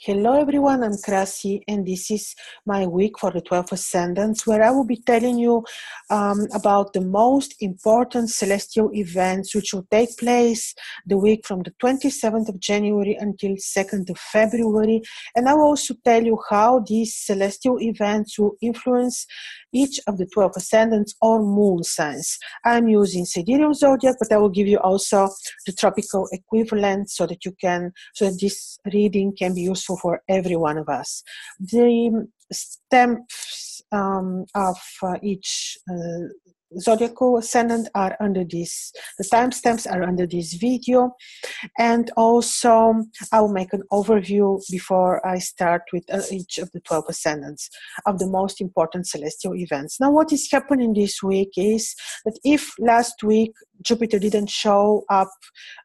Hello everyone, I'm Krasi and this is my week for the 12 Ascendants, where I will be telling you about the most important celestial events which will take place the week from the 27th of January until 2nd of February, and I will also tell you how these celestial events will influence each of the 12 Ascendants or moon signs. I'm using Sidereal Zodiac, but I will give you also the tropical equivalent so that this reading can be useful for every one of us. The stamps of each zodiacal ascendant are under this, the timestamps are under this video, and also I will make an overview before I start with each of the 12 ascendants of the most important celestial events. Now, what is happening this week is that if last week Jupiter didn't show up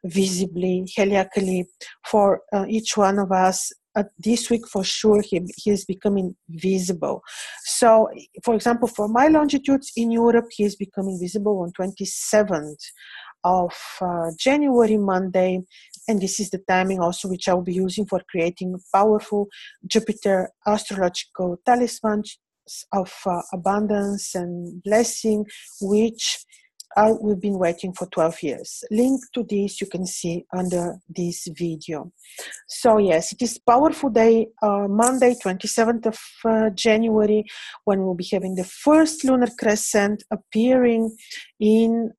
visibly, heliacally for each one of us, this week for sure he is becoming visible. So, for example, for my longitudes in Europe, he is becoming visible on 27th of January, Monday, and this is the timing also which I will be using for creating powerful Jupiter astrological talismans of abundance and blessing, which we've been waiting for 12 years. Link to this you can see under this video. So yes, it is powerful day, Monday, 27th of January, when we'll be having the first lunar crescent appearing in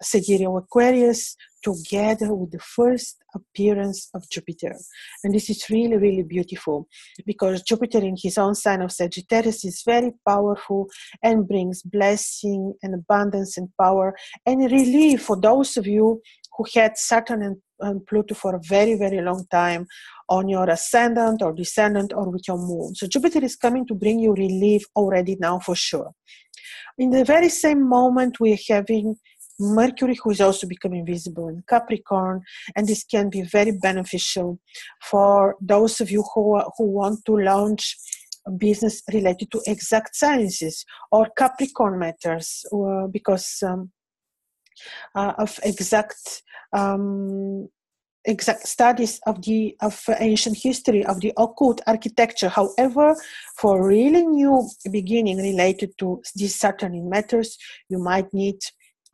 Sidereal Aquarius, together with the first appearance of Jupiter. And this is really, really beautiful, because Jupiter in his own sign of Sagittarius is very powerful and brings blessing and abundance and power and relief for those of you who had Saturn and Pluto for a very, very long time on your ascendant or descendant or with your moon. So Jupiter is coming to bring you relief already now for sure. In the very same moment, we're having Mercury, who is also becoming visible in Capricorn, and this can be very beneficial for those of you who want to launch a business related to exact sciences or Capricorn matters, because of exact studies of ancient history, of the occult architecture. However, for really new beginning related to this Saturn in matters, you might need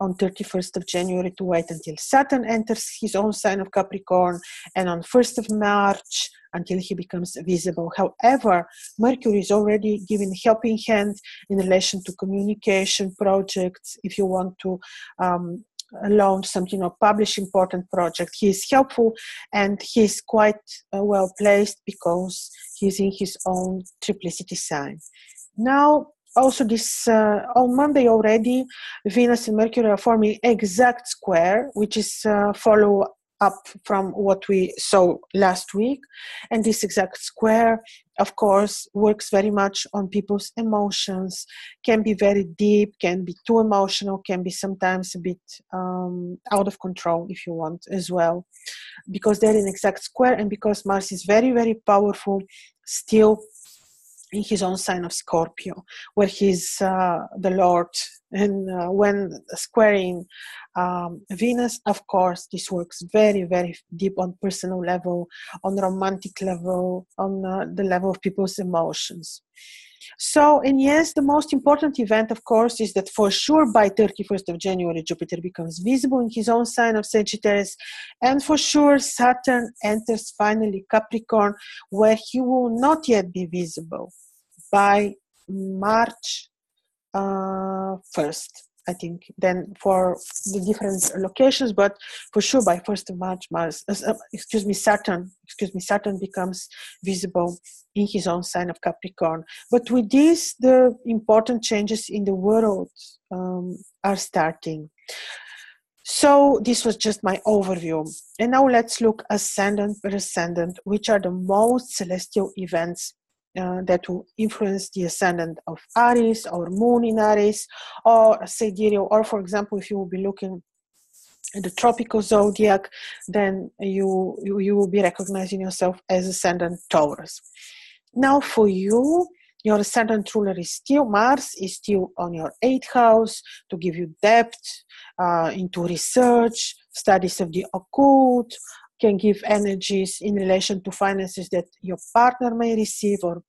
on 31st of January to wait until Saturn enters his own sign of Capricorn, and on 1st of March until he becomes visible. However, Mercury is already giving a helping hand in relation to communication projects. If you want to launch something or publish important project, he is helpful, and he is quite well placed because he's in his own triplicity sign. Now, also this on Monday already, Venus and Mercury are forming exact square, which is follow up from what we saw last week. And this exact square, of course, works very much on people's emotions, can be very deep, can be too emotional, can be sometimes a bit out of control, if you want, as well. Because they're in exact square, and because Mars is very, very powerful still in his own sign of Scorpio, where he's the Lord. And when squaring Venus, of course, this works very, very deep on personal level, on romantic level, on the level of people's emotions. So, and yes, the most important event, of course, is that for sure by 31st of January, Jupiter becomes visible in his own sign of Sagittarius, and for sure Saturn enters finally Capricorn, where he will not yet be visible by March 1st, I think, then for the different locations, but for sure by 1st of March, Saturn becomes visible in his own sign of Capricorn. But with this, the important changes in the world are starting. So this was just my overview. And now let's look ascendant per ascendant, which are the most celestial events that will influence the ascendant of Aries or moon in Aries or Sidereal, or for example, if you will be looking at the tropical zodiac, then you will be recognizing yourself as ascendant Taurus. Now for you, your ascendant ruler is still, Mars is still on your 8th house to give you depth into research, studies of the occult, can give energies in relation to finances that your partner may receive, or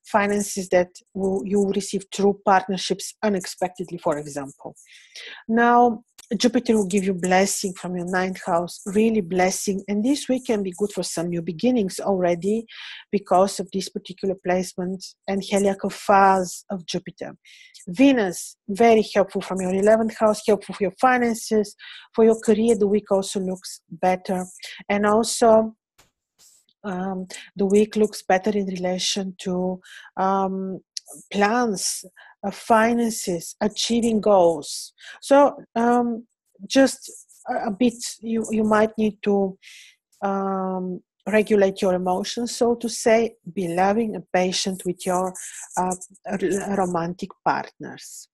finances that you receive through partnerships unexpectedly, for example. Now, Jupiter will give you blessing from your 9th house, really blessing. And this week can be good for some new beginnings already because of this particular placement and heliacal phase of Jupiter. Venus, very helpful from your 11th house, helpful for your finances, for your career. The week also looks better. And also, the week looks better in relation to plans, finances, achieving goals. So just a bit, you might need to regulate your emotions, so to say, be loving and patient with your romantic partners.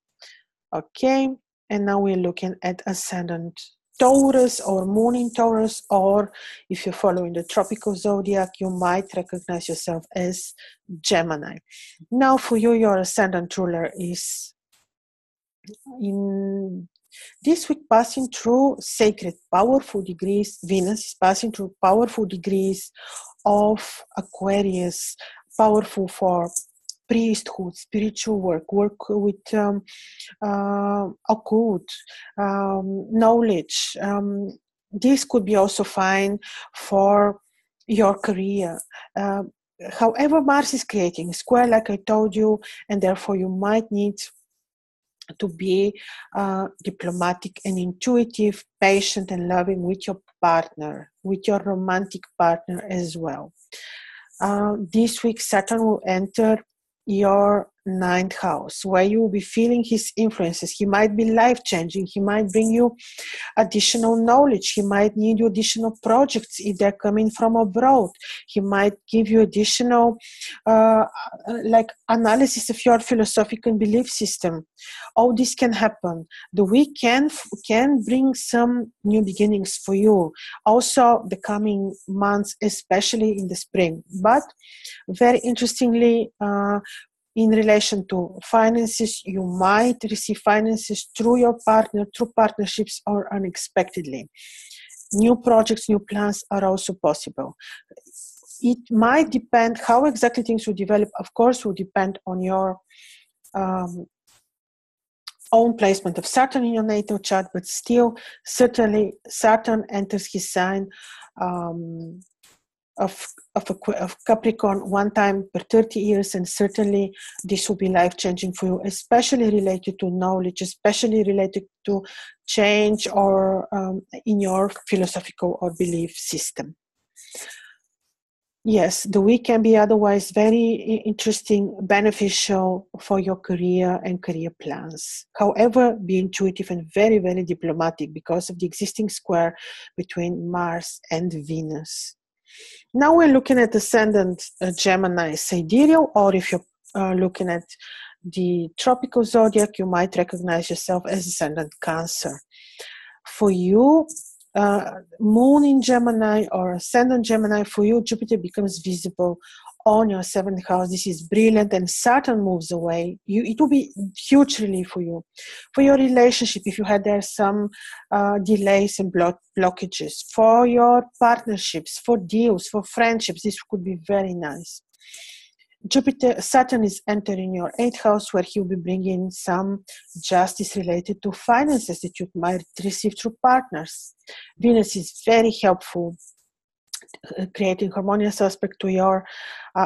Okay, and now we're looking at ascendant Taurus or moon in Taurus, or if you're following the tropical zodiac, you might recognize yourself as Gemini. Now for you, your ascendant ruler is in this week passing through sacred, powerful degrees. Venus is passing through powerful degrees of Aquarius, powerful for priesthood, spiritual work with occult knowledge. This could be also fine for your career. However, Mars is creating a square, like I told you, and therefore you might need to be diplomatic and intuitive, patient and loving with your partner, with your romantic partner as well. This week, Saturn will enter your 9th house, where you will be feeling his influences. He might be life-changing. He might bring you additional knowledge. He might need you additional projects if they're coming from abroad. He might give you additional like analysis of your philosophical belief system. All this can happen. The week can bring some new beginnings for you. Also the coming months, especially in the spring. But very interestingly, in relation to finances, you might receive finances through your partner, through partnerships, or unexpectedly. New projects, new plans are also possible. It might depend how exactly things will develop. Of course, will depend on your own placement of Saturn in your natal chart, but still, certainly, Saturn enters his sign of Capricorn one time per 30 years, and certainly this will be life-changing for you, especially related to knowledge, especially related to change or in your philosophical or belief system. Yes, the week can be otherwise very interesting, beneficial for your career and career plans. However, be intuitive and very, very diplomatic because of the existing square between Mars and Venus. Now we're looking at ascendant Gemini sidereal, or if you're looking at the tropical zodiac, you might recognize yourself as ascendant Cancer. For you, moon in Gemini or ascendant Gemini, for you, Jupiter becomes visible on your 7th house. This is brilliant, and Saturn moves away. It will be huge relief for you. For your relationship, if you had there some delays and blockages. For your partnerships, for deals, for friendships, this could be very nice. Saturn is entering your 8th house, where he will be bringing some justice related to finances that you might receive through partners. Venus is very helpful, creating harmonious aspect to your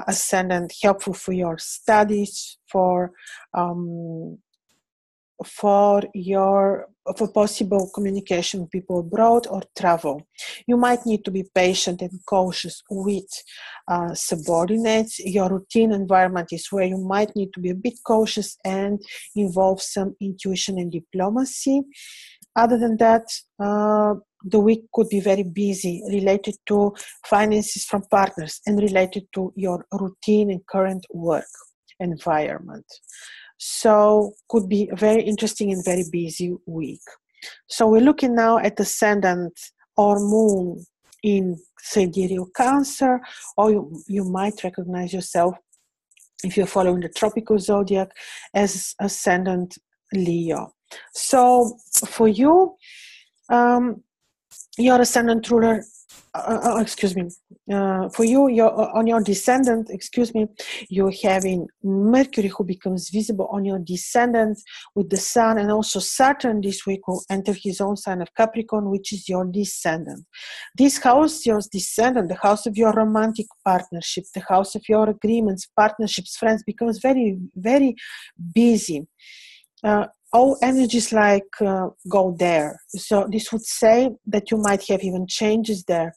ascendant, helpful for your studies, for possible communication with people abroad or travel. You might need to be patient and cautious with subordinates. Your routine environment is where you might need to be a bit cautious and involve some intuition and diplomacy. Other than that, the week could be very busy, related to finances from partners and related to your routine and current work environment. So could be a very interesting and very busy week. So we're looking now at ascendant or moon in sidereal Cancer, or you might recognize yourself, if you're following the tropical zodiac, as ascendant Leo. So for you, your ascendant ruler, excuse me, for you, on your descendant, excuse me, you're having Mercury, who becomes visible on your descendant with the Sun, and also Saturn this week will enter his own sign of Capricorn, which is your descendant. This house, your descendant, the house of your romantic partnership, the house of your agreements, partnerships, friends, becomes very, very busy. All energies go there. So this would say that you might have even changes there.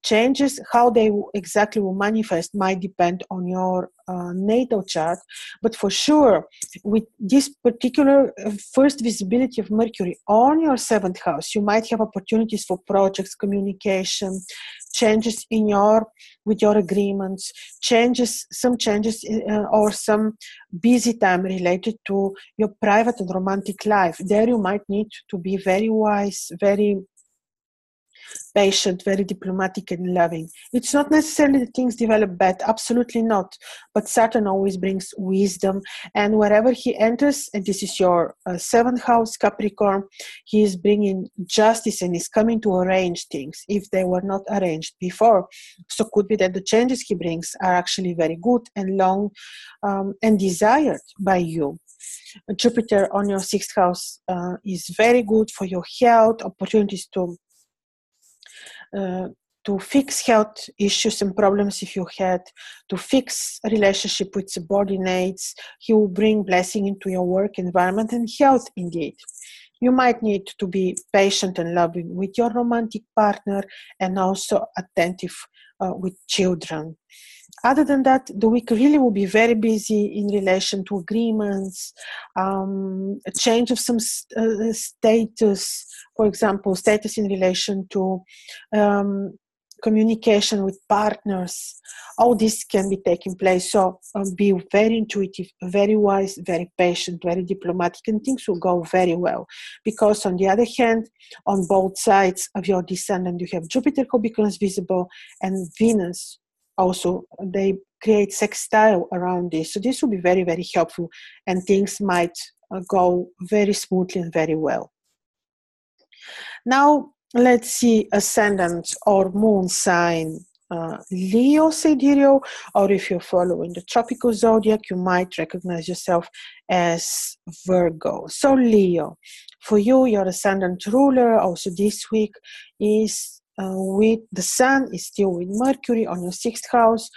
Changes, how they exactly will manifest might depend on your natal chart, but for sure, with this particular first visibility of Mercury on your 7th house, you might have opportunities for projects, communication, changes with your agreements, some changes or some busy time related to your private and romantic life. There you might need to be very wise, very patient, very diplomatic and loving. It's not necessarily that things develop bad, absolutely not. But Saturn always brings wisdom, and wherever he enters, and this is your 7th house, Capricorn, he is bringing justice and is coming to arrange things if they were not arranged before. So could be that the changes he brings are actually very good and long and desired by you. Jupiter on your 6th house is very good for your health, opportunities to fix health issues and problems if you had, to fix a relationship with subordinates. He will bring blessing into your work environment and health indeed. You might need to be patient and loving with your romantic partner and also attentive with children. Other than that, the week really will be very busy in relation to agreements, a change of some status, for example, status in relation to communication with partners. All this can be taking place. So be very intuitive, very wise, very patient, very diplomatic, and things will go very well. Because on the other hand, on both sides of your descendant, you have Jupiter who becomes visible and Venus. Also, they create sextile around this. So this will be very, very helpful, and things might go very smoothly and very well. Now, let's see ascendant or moon sign Leo sidereal, or if you're following the tropical zodiac, you might recognize yourself as Virgo. So Leo, for you, your ascendant ruler also this week is with the Sun is still with Mercury on your 6th house,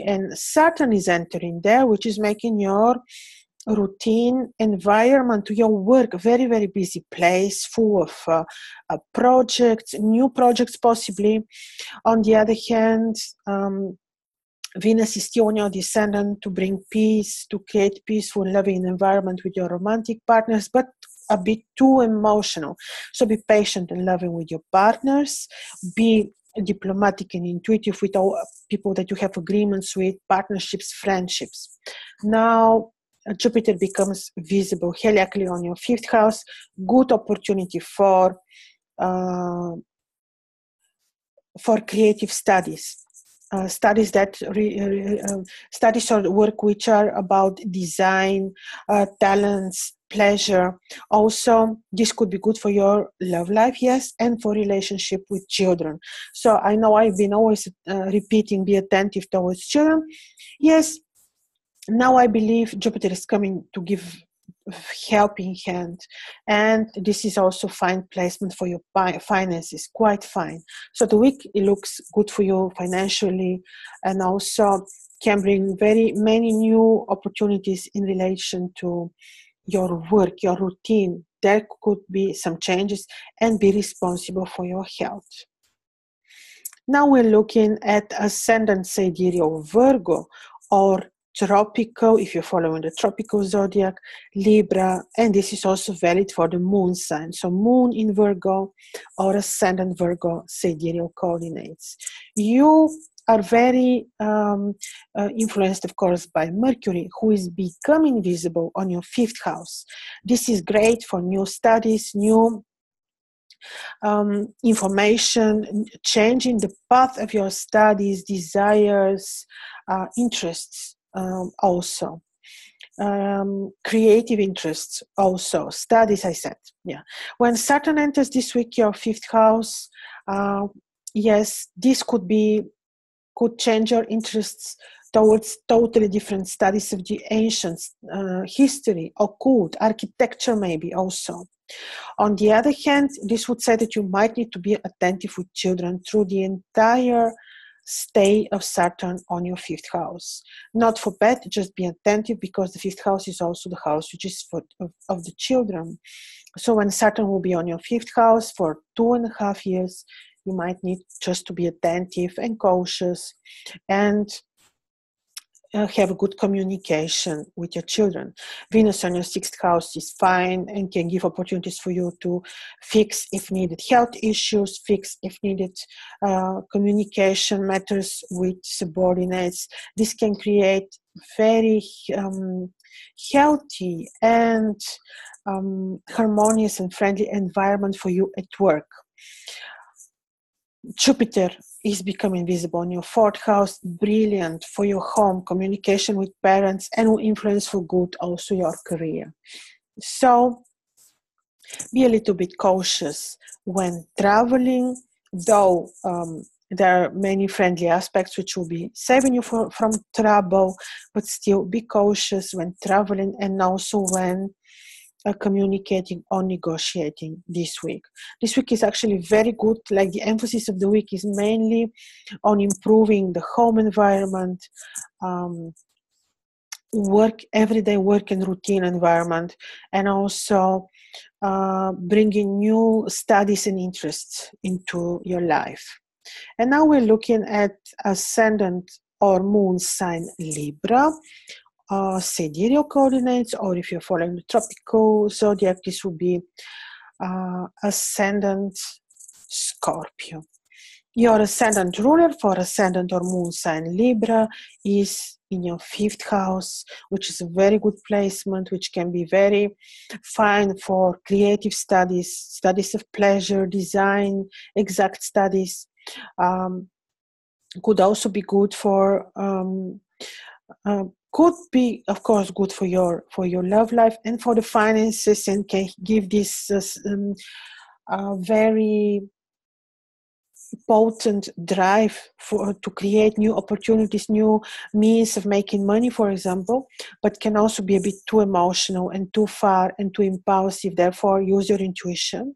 and Saturn is entering there, which is making your routine environment, your work, very, very busy place, full of projects, new projects possibly. On the other hand, Venus is still on your descendant to bring peace, to create peaceful, loving environment with your romantic partners, but a bit too emotional. So be patient and loving with your partners. Be diplomatic and intuitive with all people that you have agreements with, partnerships, friendships. Now, Jupiter becomes visible heliacally on your 5th house. Good opportunity for creative studies. Studies or work which are about design, talents, pleasure. Also, this could be good for your love life, yes, and for relationship with children. So I know I've been always repeating, be attentive towards children. Yes, now I believe Jupiter is coming to give helping hand, and this is also fine placement for your finances, quite fine. So the week, it looks good for you financially, and also can bring very many new opportunities in relation to your work, your routine. There could be some changes, and be responsible for your health. Now we're looking at ascendant sidereal Virgo, or tropical, if you're following the tropical zodiac, Libra, and this is also valid for the moon sign. So moon in Virgo or ascendant Virgo sidereal coordinates. You are very influenced, of course, by Mercury, who is becoming visible on your 5th house. This is great for new studies, new information, changing the path of your studies, desires, interests also. creative interests also. Studies, I said. Yeah. When Saturn enters this week your 5th house, yes, this could change your interests towards totally different studies of the ancient history, occult, architecture maybe also. On the other hand, this would say that you might need to be attentive with children through the entire stay of Saturn on your 5th house. Not for bad, just be attentive, because the 5th house is also the house which is of the children. So when Saturn will be on your 5th house for 2.5 years, you might need just to be attentive and cautious and have a good communication with your children. Venus on your 6th house is fine and can give opportunities for you to fix, if needed, health issues, fix, if needed, communication matters with subordinates. This can create very healthy and harmonious and friendly environment for you at work. Jupiter is becoming visible in your 4th house, brilliant for your home, communication with parents, and will influence for good also your career. So be a little bit cautious when traveling, though there are many friendly aspects which will be saving you from trouble, but still be cautious when traveling and also when communicating or negotiating this week. This week is actually very good. Like, the emphasis of the week is mainly on improving the home environment, everyday work and routine environment, and also bringing new studies and interests into your life. And now we're looking at ascendant or moon sign Libra, sidereal coordinates, or if you're following the tropical zodiac, this will be ascendant Scorpio. Your ascendant ruler for ascendant or moon sign Libra is in your 5th house, which is a very good placement, which can be very fine for creative studies, studies of pleasure, design, exact studies. Could also be good for could be, of course, good for your love life and for the finances, and can give this very potent drive to create new opportunities, new means of making money, for example, but can also be a bit too emotional and too far and too impulsive. Therefore, use your intuition.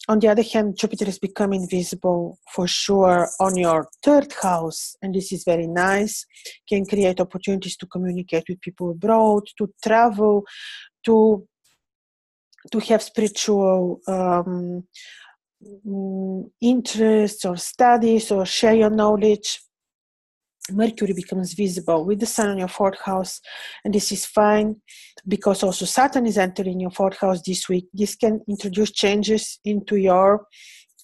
On the other hand, Jupiter is becoming visible for sure on your 3rd house, and this is very nice. Can create opportunities to communicate with people abroad, to travel, to have spiritual interests or studies, or share your knowledge. Mercury becomes visible with the Sun on your 4th house, and this is fine because also Saturn is entering your 4th house this week. This can introduce changes into your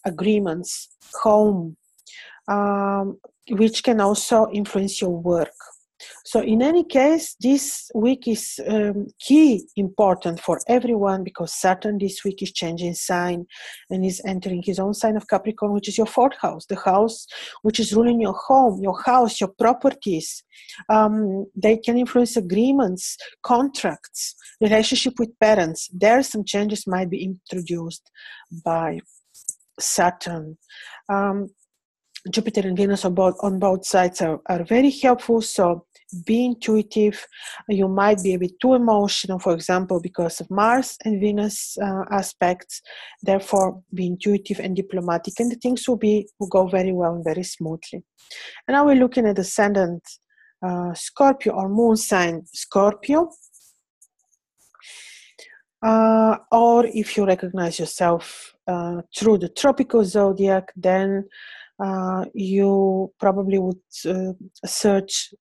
agreements, home, which can also influence your work. So in any case, this week is important for everyone, because Saturn this week is changing sign and is entering his own sign of Capricorn, which is your 4th house, the house which is ruling your home, your house, your properties. They can influence agreements, contracts, relationship with parents. There are some changes might be introduced by Saturn. Jupiter and Venus on both sides are very helpful, so be intuitive. You might be a bit too emotional, for example, because of Mars and Venus aspects. Therefore, be intuitive and diplomatic, and the things will go very well and very smoothly. And now we're looking at ascendant Scorpio or moon sign Scorpio. Or if you recognize yourself through the tropical zodiac, then you probably would search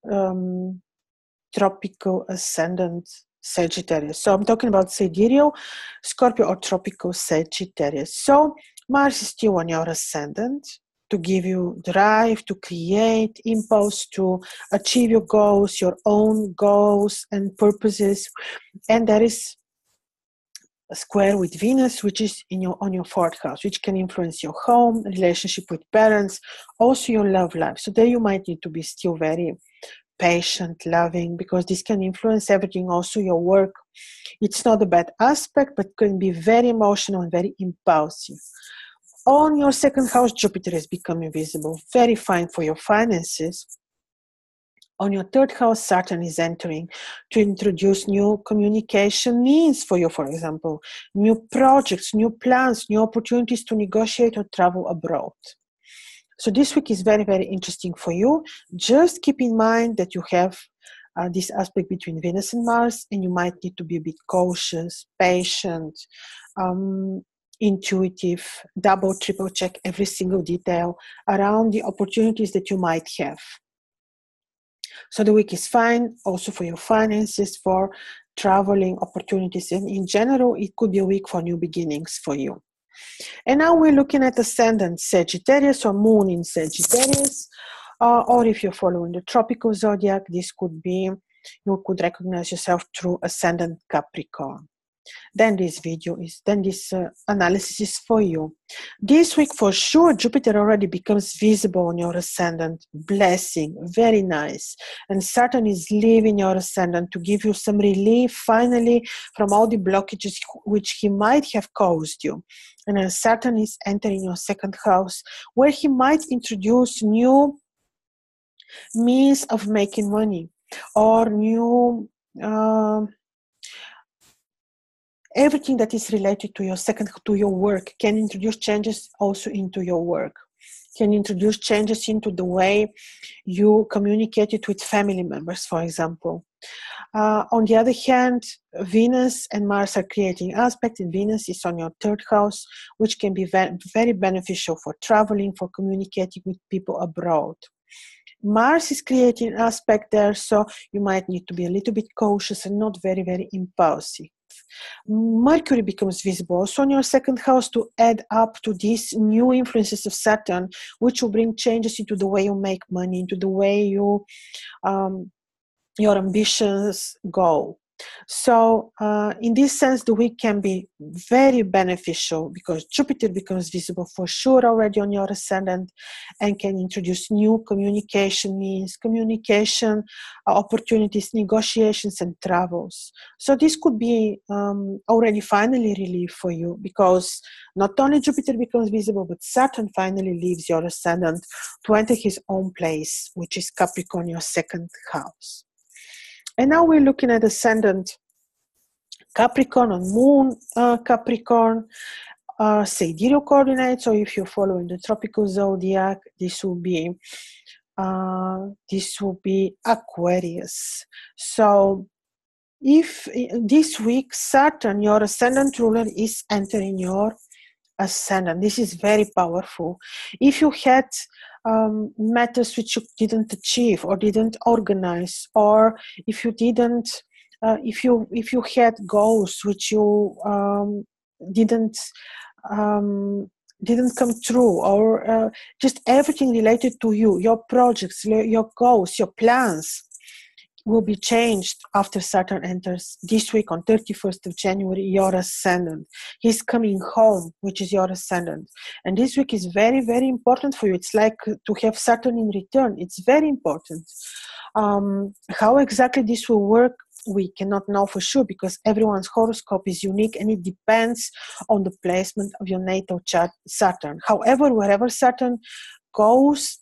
tropical ascendant Sagittarius. So I'm talking about sidereal Scorpio or tropical Sagittarius. So Mars is still on your ascendant to give you drive, to create, impulse, to achieve your goals, your own goals and purposes. And there is a square with Venus, which is on your 4th house, which can influence your home, relationship with parents, also your love life. So there you might need to be still very patient, loving, because this can influence everything, also your work. It's not a bad aspect, but can be very emotional and very impulsive. On your second house, Jupiter is becoming visible, very fine for your finances. On your third house, Saturn is entering to introduce new communication means for you, for example, new projects, new plans, new opportunities to negotiate or travel abroad. So this week is very, very interesting for you. Just keep in mind that you have this aspect between Venus and Mars, and you might need to be a bit cautious, patient, intuitive, double, triple check every single detail around the opportunities that you might have. So the week is fine also for your finances, for traveling opportunities, and in general, it could be a week for new beginnings for you. And now we're looking at Ascendant Sagittarius or Moon in Sagittarius, or if you're following the tropical zodiac, this could be, you could recognize yourself through Ascendant Capricorn. Then this analysis is for you. This week for sure, Jupiter already becomes visible on your Ascendant. Blessing, very nice. And Saturn is leaving your Ascendant to give you some relief finally from all the blockages which he might have caused you. And Saturn is entering your second house, where he might introduce new means of making money, or new everything that is related to your work. Can introduce changes also into your work, can introduce changes into the way you communicate it with family members, for example. On the other hand, Venus and Mars are creating aspect, and Venus is on your third house, which can be very beneficial for traveling, for communicating with people abroad. Mars is creating aspect there, so you might need to be a little bit cautious and not very, very impulsive. Mercury becomes visible also on your second house to add up to these new influences of Saturn, which will bring changes into the way you make money, into the way you your ambitions go. So in this sense, the week can be very beneficial because Jupiter becomes visible for sure already on your Ascendant and can introduce new communication means, communication opportunities, negotiations and travels. So this could be already finally relief for you, because not only Jupiter becomes visible, but Saturn finally leaves your Ascendant to enter his own place, which is Capricorn, your second house. And now we're looking at Ascendant Capricorn on Moon Capricorn, sidereal coordinates. So if you're following the tropical zodiac, this will be Aquarius. So if this week Saturn, your Ascendant ruler, is entering your Ascendant, this is very powerful. If you had matters which you didn't achieve or didn't organize, or if you didn't, if you had goals which you didn't come true, or just everything related to you, your projects, your goals, your plans, will be changed after Saturn enters this week on 31st of January, your Ascendant. He's coming home, which is your Ascendant. And this week is very, very important for you. It's like to have Saturn in return. It's very important. How exactly this will work, we cannot know for sure, because everyone's horoscope is unique and it depends on the placement of your natal chart, Saturn. However, wherever Saturn goes,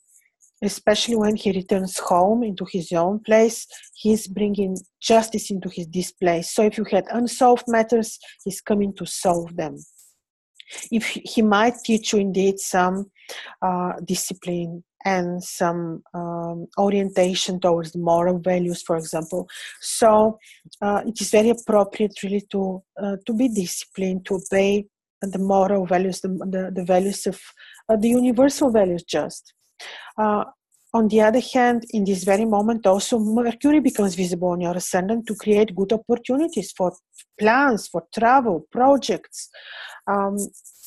especially when he returns home into his own place, he's bringing justice into this place. So if you had unsolved matters, he's coming to solve them. If he might teach you indeed some discipline and some orientation towards the moral values, for example. So it is very appropriate really to be disciplined, to obey the moral values, the values of the universal values just. On the other hand, in this very moment also, Mercury becomes visible on your Ascendant to create good opportunities for plans, for travel, projects,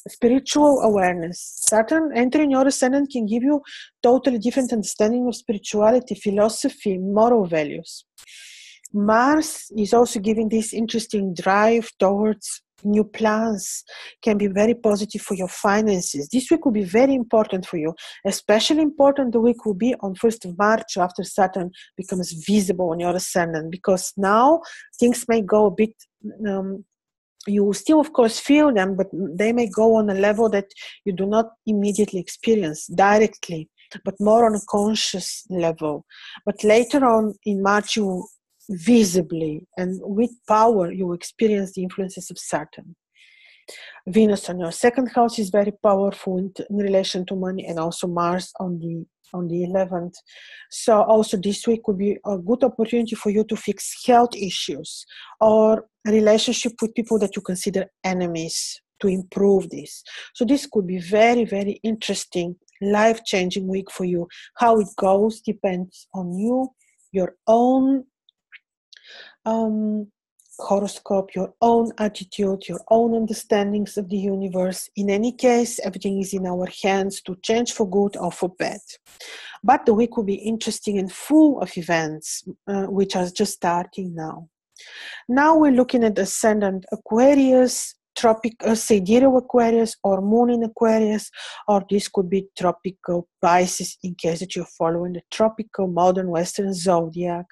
spiritual awareness. Saturn entering your Ascendant can give you totally different understanding of spirituality, philosophy, moral values. Mars is also giving this interesting drive towards new plans, can be very positive for your finances. This week will be very important for you. Especially important the week will be on 1st of March, after Saturn becomes visible on your ascendant, because now things may go a bit, you will still of course feel them, but they may go on a level that you do not immediately experience directly, but more on a conscious level. But later on in March, you will visibly and with power, you will experience the influences of Saturn. Venus on your second house is very powerful in relation to money, and also Mars on the 11th. So also this week would be a good opportunity for you to fix health issues or a relationship with people that you consider enemies, to improve this. So this could be very, very interesting, life-changing week for you. How it goes depends on you, your own horoscope, your own attitude, your own understandings of the universe. In any case, everything is in our hands to change for good or for bad. But the week will be interesting and full of events, which are just starting now. Now we're looking at Ascendant Aquarius, Sidereal Aquarius, or Moon in Aquarius, or this could be tropical Pisces, in case that you're following the tropical modern Western zodiac.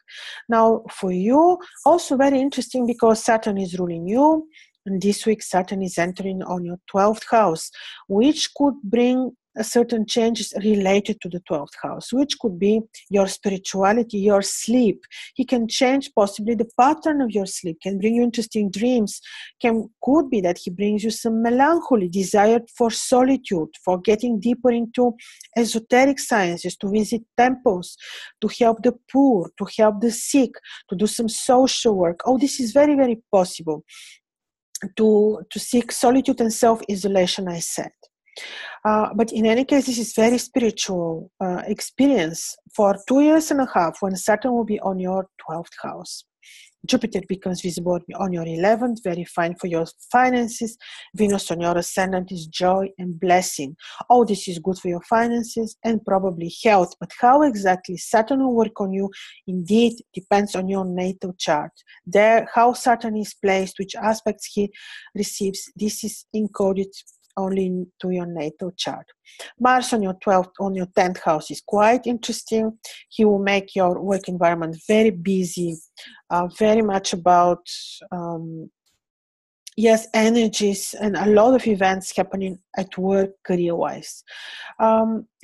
Now for you, also very interesting, because Saturn is ruling you, and this week Saturn is entering on your 12th house, which could bring certain changes related to the 12th house, which could be your spirituality, your sleep. He can change possibly the pattern of your sleep, can bring you interesting dreams, could be that he brings you some melancholy, desire for solitude, for getting deeper into esoteric sciences, to visit temples, to help the poor, to help the sick, to do some social work. Oh, this is very, very possible. To seek solitude and self-isolation, I said. But in any case, this is very spiritual experience for 2.5 years when Saturn will be on your 12th house. Jupiter becomes visible on your 11th, very fine for your finances. Venus on your ascendant is joy and blessing. Oh, this is good for your finances and probably health. But how exactly Saturn will work on you, indeed, depends on your natal chart. How Saturn is placed, which aspects he receives, this is encoded only into your natal chart. Mars on your 10th house is quite interesting. He will make your work environment very busy, very much about energies and a lot of events happening at work, career-wise.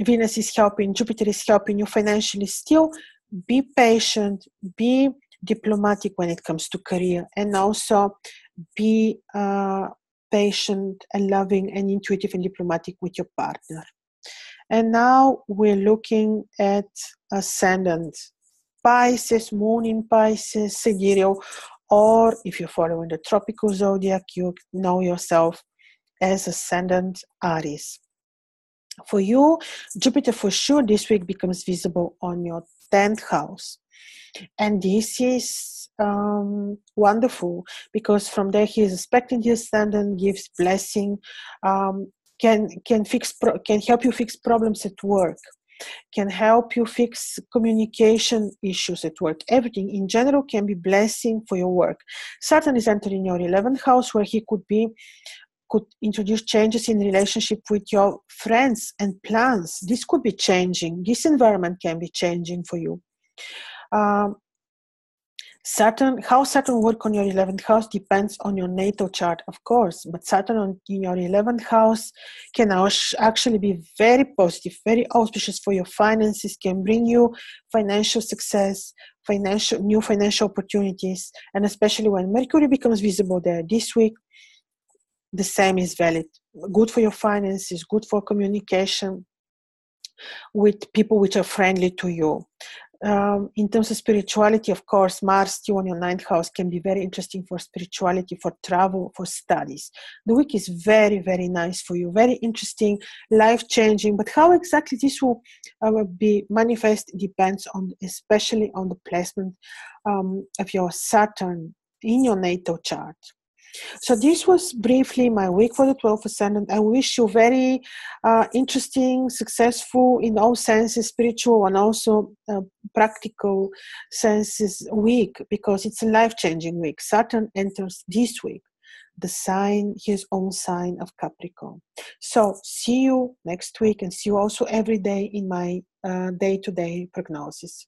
Venus is helping, Jupiter is helping you financially. Still be patient, be diplomatic when it comes to career, and also be patient and loving and intuitive and diplomatic with your partner. And now we're looking at Ascendant Pisces, Moon in Pisces, Sidereal, or if you're following the tropical zodiac, you know yourself as Ascendant Aries. For you, Jupiter for sure this week becomes visible on your 10th house. And this is wonderful, because from there he is aspecting the ascendant, gives blessing, can help you fix problems at work, can help you fix communication issues at work. Everything in general can be blessing for your work. Saturn is entering your 11th house, where he could introduce changes in relationship with your friends and plans. This could be changing. This environment can be changing for you. How Saturn work on your 11th house depends on your natal chart, of course, but Saturn in your 11th house can actually be very positive, very auspicious for your finances, can bring you financial success, new financial opportunities, and especially when Mercury becomes visible there this week, the same is valid. Good for your finances, good for communication with people which are friendly to you. In terms of spirituality, of course, Mars still on your 9th house can be very interesting for spirituality, for travel, for studies. The week is very, very nice for you, very interesting, life-changing. But how exactly this will be manifest depends on, especially on the placement of your Saturn in your natal chart. So this was briefly my week for the 12th Ascendant. I wish you very interesting, successful in all senses, spiritual and also practical senses week, because it's a life-changing week. Saturn enters this week. the sign, his own sign of Capricorn. So see you next week, and see you also every day in my day-to-day prognosis.